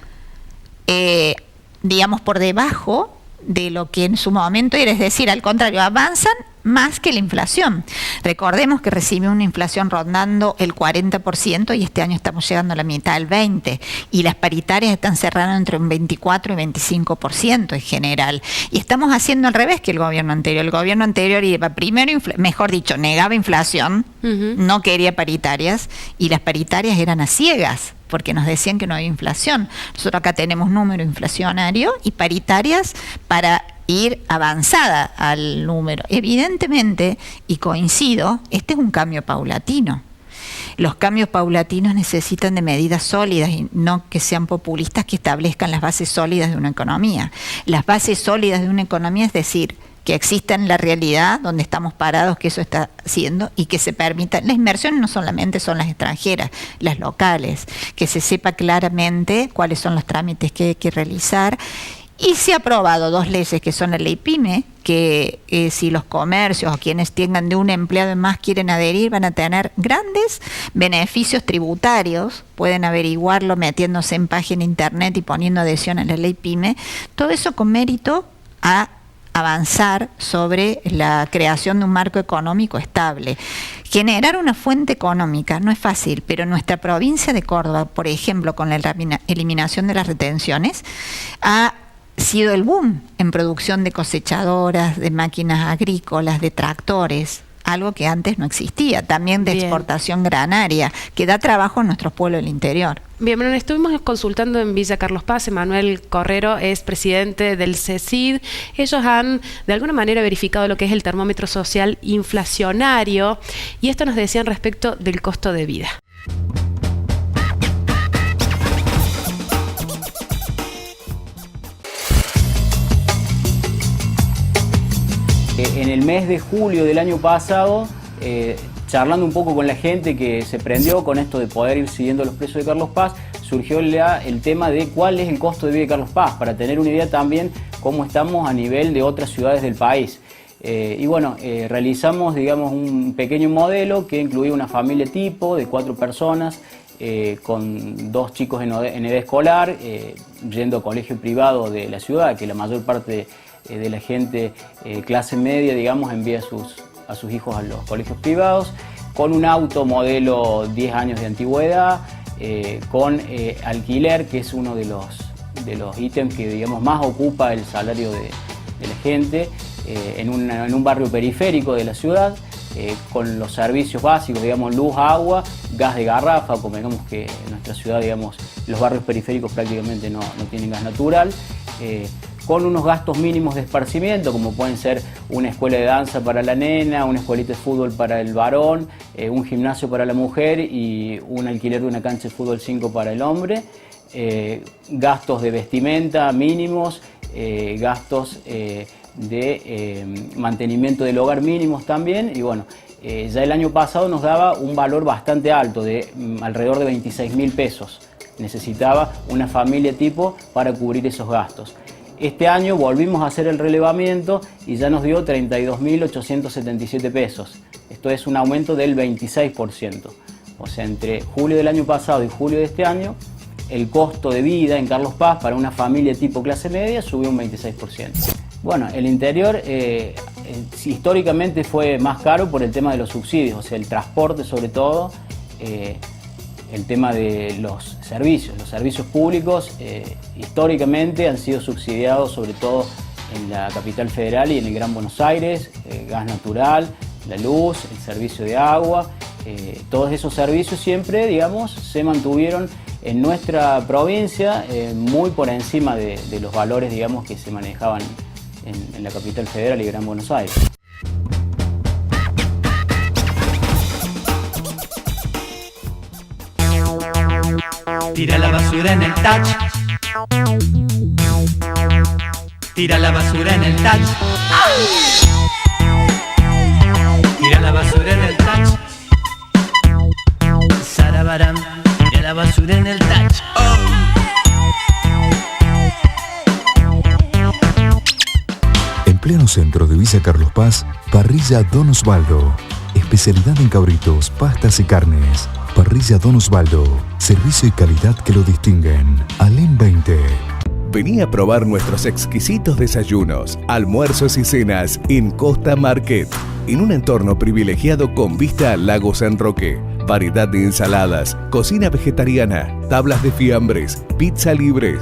digamos, por debajo de lo que en su momento era, es decir, al contrario, avanzan más que la inflación. Recordemos que recibimos una inflación rondando el 40% y este año estamos llegando a la mitad del 20%, y las paritarias están cerrando entre un 24 y 25% en general. Y estamos haciendo al revés que el gobierno anterior. El gobierno anterior iba primero, mejor dicho, negaba inflación, no quería paritarias, y las paritarias eran a ciegas, porque nos decían que no había inflación. Nosotros acá tenemos número inflacionario y paritarias para ir avanzada al número. Evidentemente, y coincido, este es un cambio paulatino. Los cambios paulatinos necesitan de medidas sólidas y no que sean populistas que establezcan las bases sólidas de una economía. Las bases sólidas de una economía es decir, que exista en la realidad donde estamos parados, que eso está haciendo, y que se permitan, las inversiones no solamente son las extranjeras, las locales, que se sepa claramente cuáles son los trámites que hay que realizar. Y se ha aprobado 2 leyes que son la ley PYME, que si los comercios o quienes tengan de un empleado en más quieren adherir, van a tener grandes beneficios tributarios, pueden averiguarlo metiéndose en página internet y poniendo adhesión a la ley PYME, todo eso con mérito a avanzar sobre la creación de un marco económico estable. Generar una fuente económica no es fácil, pero nuestra provincia de Córdoba, por ejemplo, con la eliminación de las retenciones, ha sido el boom en producción de cosechadoras, de máquinas agrícolas, de tractores, algo que antes no existía, también de exportación granaria, que da trabajo a nuestros pueblos del interior. Bien, bueno, estuvimos consultando en Villa Carlos Paz. Emanuel Correro es presidente del CECID. Ellos han, de alguna manera, verificado lo que es el termómetro social inflacionario, y esto nos decían respecto del costo de vida. En el mes de julio del año pasado, charlando un poco con la gente que se prendió con esto de poder ir siguiendo los precios de Carlos Paz, surgió el tema de cuál es el costo de vida de Carlos Paz, para tener una idea también cómo estamos a nivel de otras ciudades del país. Y bueno, realizamos, digamos, un pequeño modelo que incluía una familia tipo de 4 personas, con 2 chicos en edad escolar, yendo a colegio privado de la ciudad, que la mayor parte de la gente clase media, digamos, envía a sus hijos a los colegios privados, con un auto modelo 10 años de antigüedad, con alquiler, que es uno de los ítems que, digamos, más ocupa el salario de la gente, en un barrio periférico de la ciudad, con los servicios básicos, digamos, luz, agua, gas de garrafa, como digamos que en nuestra ciudad, digamos, los barrios periféricos prácticamente no tienen gas natural, con unos gastos mínimos de esparcimiento, como pueden ser una escuela de danza para la nena, una escuelita de fútbol para el varón, un gimnasio para la mujer y un alquiler de una cancha de fútbol 5 para el hombre, gastos de vestimenta mínimos, gastos de mantenimiento del hogar mínimos también, y bueno, ya el año pasado nos daba un valor bastante alto, de alrededor de 26.000 pesos. Necesitaba una familia tipo para cubrir esos gastos. Este año volvimos a hacer el relevamiento y ya nos dio 32.877 pesos. Esto es un aumento del 26%. O sea, entre julio del año pasado y julio de este año, el costo de vida en Carlos Paz para una familia tipo clase media subió un 26%. Bueno, el interior históricamente fue más caro por el tema de los subsidios, o sea, el transporte sobre todo, el tema de los servicios públicos históricamente han sido subsidiados sobre todo en la capital federal y en el Gran Buenos Aires, gas natural, la luz, el servicio de agua, todos esos servicios siempre, digamos, se mantuvieron en nuestra provincia muy por encima de los valores, digamos, que se manejaban en la capital federal y Gran Buenos Aires. Tira la basura en el touch. Tira la basura en el touch. Tira la basura en el touch. Sarabaram, tira la basura en el touch. En pleno centro de Villa Carlos Paz, Parrilla Don Osvaldo. Especialidad en cabritos, pastas y carnes. Parrilla Don Osvaldo. Servicio y calidad que lo distinguen. Alem 20. Vení a probar nuestros exquisitos desayunos, almuerzos y cenas en Costa Market. En un entorno privilegiado con vista al lago San Roque. Variedad de ensaladas, cocina vegetariana, tablas de fiambres, pizza libres,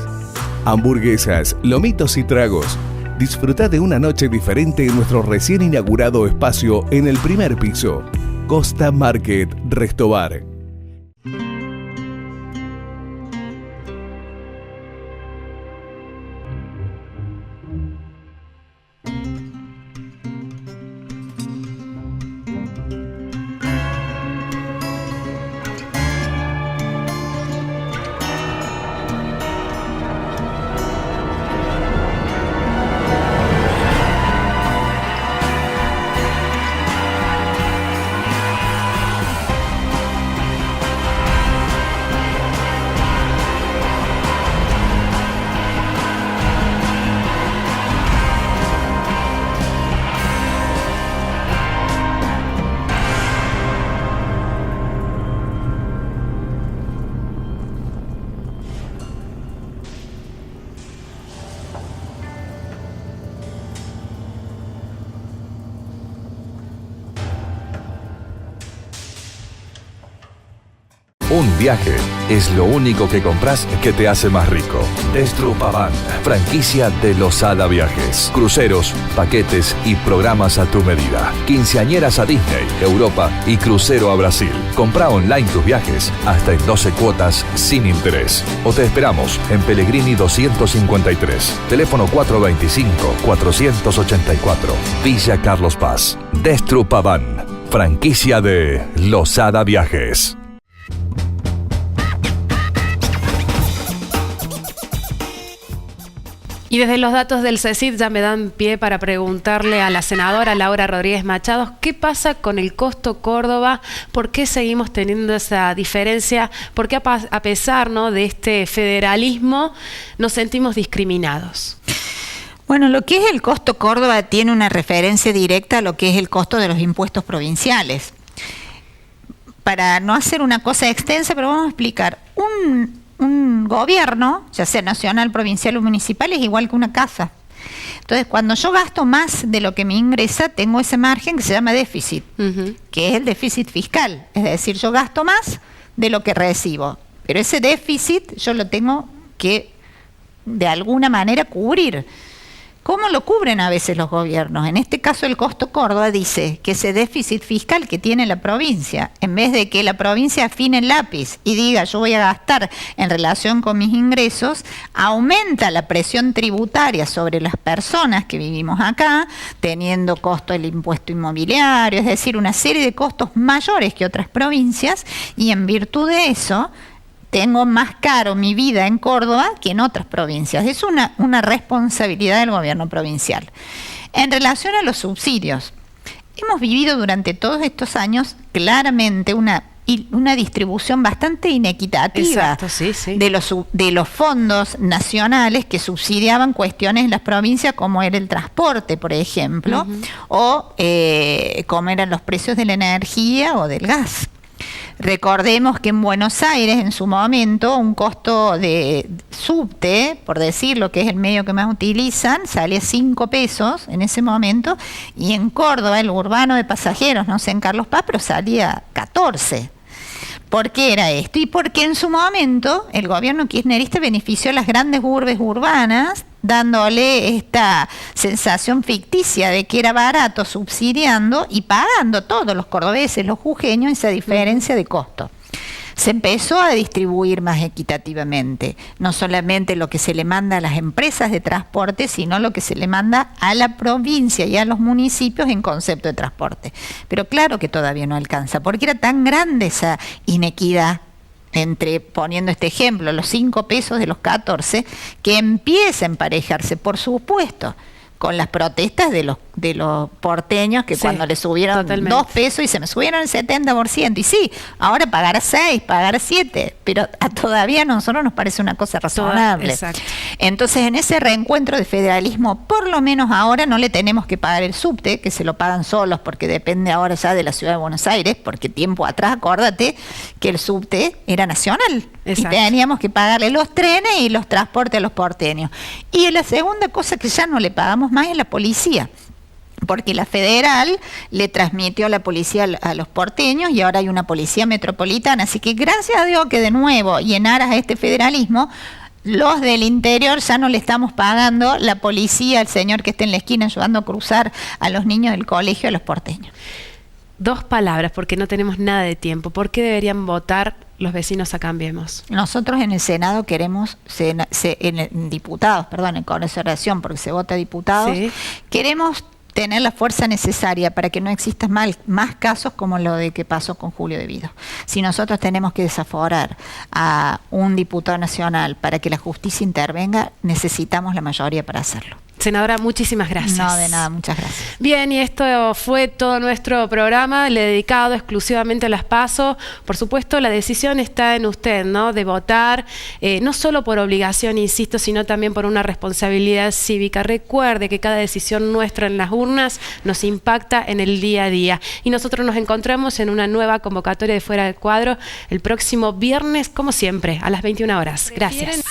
hamburguesas, lomitos y tragos. Disfruta de una noche diferente en nuestro recién inaugurado espacio en el primer piso. Costa Market Restobar. Un viaje es lo único que compras que te hace más rico. Destrupavan, franquicia de Losada Viajes. Cruceros, paquetes y programas a tu medida. Quinceañeras a Disney, Europa y crucero a Brasil. Compra online tus viajes hasta en 12 cuotas sin interés. O te esperamos en Pellegrini 253. Teléfono 425-484. Villa Carlos Paz. Destrupavan, franquicia de Losada Viajes. Y desde los datos del CECID ya me dan pie para preguntarle a la senadora Laura Rodríguez Machado, ¿qué pasa con el costo Córdoba? ¿Por qué seguimos teniendo esa diferencia? ¿Por qué a pesar, ¿no?, de este federalismo nos sentimos discriminados? Bueno, lo que es el costo Córdoba tiene una referencia directa a lo que es el costo de los impuestos provinciales. Para no hacer una cosa extensa, pero vamos a explicar. Un gobierno, ya sea nacional, provincial o municipal, es igual que una casa. Entonces, cuando yo gasto más de lo que me ingresa, tengo ese margen que se llama déficit, que es el déficit fiscal. Es decir, yo gasto más de lo que recibo, pero ese déficit yo lo tengo que, de alguna manera, cubrir. ¿Cómo lo cubren a veces los gobiernos? En este caso el Costo Córdoba dice que ese déficit fiscal que tiene la provincia, en vez de que la provincia afine el lápiz y diga yo voy a gastar en relación con mis ingresos, aumenta la presión tributaria sobre las personas que vivimos acá, teniendo costo del impuesto inmobiliario, es decir, una serie de costos mayores que otras provincias, y en virtud de eso tengo más caro mi vida en Córdoba que en otras provincias. Es una responsabilidad del gobierno provincial. En relación a los subsidios, hemos vivido durante todos estos años claramente una distribución bastante inequitativa. Exacto, sí. de los fondos nacionales que subsidiaban cuestiones en las provincias como era el transporte, por ejemplo, o como eran los precios de la energía o del gas. Recordemos que en Buenos Aires, en su momento, un costo de subte, por decirlo, que es el medio que más utilizan, salía 5 pesos en ese momento, y en Córdoba, el urbano de pasajeros, no sé en Carlos Paz, pero salía 14. ¿Por qué era esto? Y porque en su momento el gobierno kirchnerista benefició a las grandes urbes urbanas, dándole esta sensación ficticia de que era barato subsidiando y pagando todos los cordobeses, los jujeños, esa diferencia de costo. Se empezó a distribuir más equitativamente, no solamente lo que se le manda a las empresas de transporte, sino lo que se le manda a la provincia y a los municipios en concepto de transporte. Pero claro que todavía no alcanza, porque era tan grande esa inequidad entre, poniendo este ejemplo, los 5 pesos de los 14, que empieza a emparejarse, por supuesto, con las protestas de los porteños que cuando le subieron 2 pesos y se me subieron el 70%. Y sí, ahora pagar 6, pagar 7, pero todavía a nosotros nos parece una cosa razonable. Entonces, en ese reencuentro de federalismo, por lo menos ahora no le tenemos que pagar el subte, que se lo pagan solos, porque depende ahora ya de la ciudad de Buenos Aires, porque tiempo atrás, acuérdate, que el subte era nacional. Y teníamos que pagarle los trenes y los transportes a los porteños. Y la segunda cosa que ya no le pagamos más es la policía, porque la federal le transmitió la policía a los porteños y ahora hay una policía metropolitana, así que gracias a Dios que de nuevo y en aras a este federalismo, los del interior ya no le estamos pagando la policía al señor que está en la esquina ayudando a cruzar a los niños del colegio a los porteños. 2 palabras, porque no tenemos nada de tiempo. ¿Por qué deberían votar los vecinos a Cambiemos? Nosotros en el Senado queremos, en diputados, perdón, en Congreso de Nación, porque se vota diputados, queremos tener la fuerza necesaria para que no existan más casos como lo de que pasó con Julio De Vido. Si nosotros tenemos que desaforar a un diputado nacional para que la justicia intervenga, necesitamos la mayoría para hacerlo. Senadora, muchísimas gracias. No, de nada, muchas gracias. Bien, y esto fue todo nuestro programa, dedicado exclusivamente a las PASO. Por supuesto, la decisión está en usted, ¿no? De votar, no solo por obligación, insisto, sino también por una responsabilidad cívica. Recuerde que cada decisión nuestra en las urnas nos impacta en el día a día. Y nosotros nos encontramos en una nueva convocatoria de Fuera del Cuadro el próximo viernes, como siempre, a las 21 horas. Gracias.